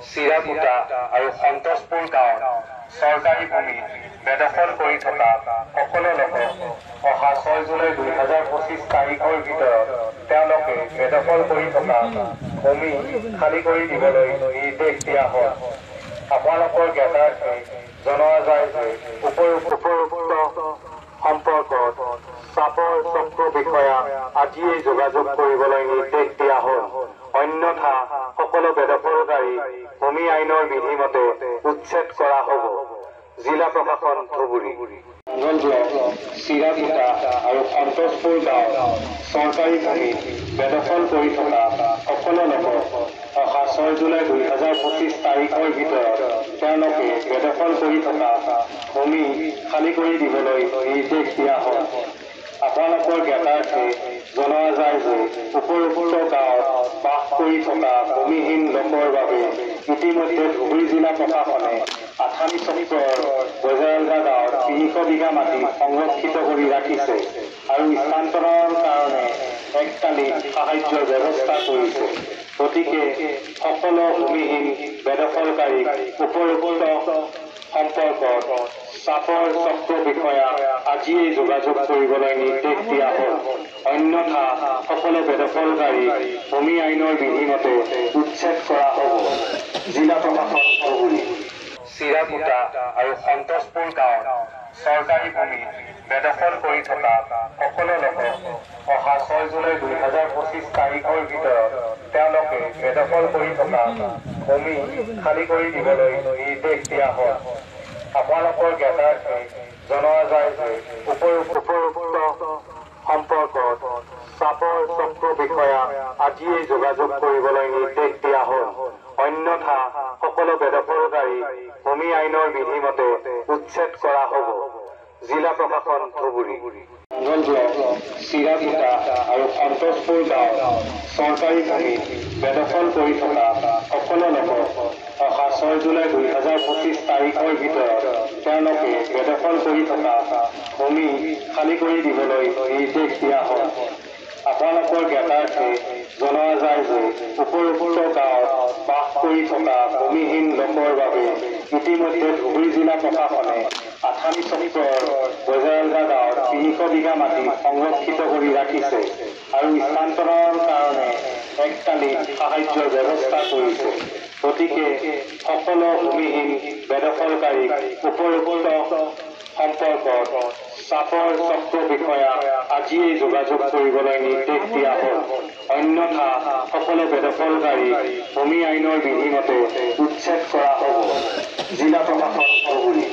চিৰাকুটা আৰু সন্তোষপুৰ গাঁৱত চৰকাৰী ভূমি বেদখল কৰি থকা সকলো লোকক অহা 6 জুলাই 2025 তাৰিখৰ ভিতৰত তেওঁলোকে বেদখল কৰি থকা ভূমি খালী কৰি দিবলৈ নিৰ্দেশ দিয়া হয়। আপোনালোকৰ জ্ঞাতাৰ্থে জনোৱা যায় যে উপৰোক্ত সম্পৰ্কত চাপৰ চক্ৰ বিষয়া আজিয়েই যোগাযোগ কৰিবলৈ নিৰ্দেশ দিয়া হ'ল। অন্যথা সকলো বেদখলকাৰী ভূমি আইনৰ বিধিমতে উচ্ছেদ কৰা হ'ব। জিলা প্ৰশাসন ধুবুৰী। চিৰাকুটা আৰু সন্তোষপুৰ গাঁৱত চৰকাৰী ভূমি বেদখল কৰি থকা সকলো লোকক অহা 6 জুলাই 2025 তাৰিখৰ ভিতৰত তেওঁলোকে বেদখল কৰি থকা ভূমি খালী কৰি দিবলৈ নিৰ্দেশ দিয়া হয়। আপোনালোকৰ জ্ঞাতাৰ্থে জনোৱা যায় যে উপৰোক্ত গাঁৱত বাস কৰি থকা ভূমিহীন লোকৰ বাবে ইতিমধ্যে ধুবুৰী জিলা প্ৰশাসনে আঠানী চক্ৰৰ বজাৰগা গাঁৱত 300 বিঘা মাটি সংৰক্ষিত কৰি ৰাখিছে আৰু স্থানান্তৰৰ কাৰণে এককালীন সাহায্যৰ ব্যৱস্থা কৰিছে। গতিকে সকলো ভূমিহীন বেদখলকাৰীক উপৰোক্ত সম্পৰ্কত চাপৰ চক্ৰ বিষয়া আজিয়েই যোগাযোগ কৰিবলৈ নিৰ্দেশ দিয়া হ'ল। অন্যথা সকলো বেদখলকাৰী ভূমি আইনৰ বিধিমতে উচ্ছেদ কৰা হ'ব। জিলা প্ৰশাসন ধুবুৰী। চিৰাকুটা আৰু সন্তোষপুৰ গাঁৱত চৰকাৰী ভূমি বেদখল কৰি থকা সকলো লোকক অহা 6 জুলাই 2025 তাৰিখৰ ভিতৰত তেওঁলোকে বেদখল কৰি থকা ভূমি খালী কৰি দিবলৈ নিৰ্দেশ দিয়া হয়। আপোনালোকৰ জ্ঞাতাৰ্থে জনোৱা যায় যে উপৰোক্ত সম্পৰ্কত চাপৰ চক্ৰ বিষয়া আজিয়েই যোগাযোগ কৰিবলৈ নিৰ্দেশ দিয়া হ'ল। অন্যথা সকলো বেদখলকাৰী ভূমি আইনৰ বিধিমতে উচ্ছেদ কৰা হ'ব। জিলা প্ৰশাসন ধুবুৰী। চিৰাকুটা আৰু সন্তোষপুৰ গাঁৱত চৰকাৰী ভূমি বেদখল কৰি থকা সকলো লোকক অহা 6 জুলাই 2025 তাৰিখৰ ভিতৰত তেওঁলোকে বেদখল কৰি থকা ভূমি খালী কৰি দিবলৈ নিৰ্দেশ দিয়া হয়। আপোনালোকৰ জ্ঞাতাৰ্থে জনোৱা যায় যে উপৰোক্ত গাঁৱত বাস কৰি থকা ভূমিহীন লোকৰ বাবে ইতিমধ্যে ধুবুৰী জিলা প্ৰশাসনে আঠানী চক্ৰৰ বজাৰগা গাঁৱত 300 বিঘা মাটি সংৰক্ষিত কৰি ৰাখিছে আৰু স্থানান্তৰৰ কাৰণে এককালীন সাহায্যৰ ব্যৱস্থা কৰিছে। গতিকে সকলো ভূমিহীন বেদখলকাৰীক উপৰোক্ত সম্পৰ্কত চাপৰ চক্ৰ বিষয়া আজিয়েই যোগাযোগ কৰিবলৈ নিৰ্দেশ দিয়া হ'ল। অন্যথা সকলো বেদখলকাৰী ভূমি আইনৰ বিধিমতে উচ্ছেদ কৰা হ'ব। জিলা প্ৰশাসন ধুবুৰী।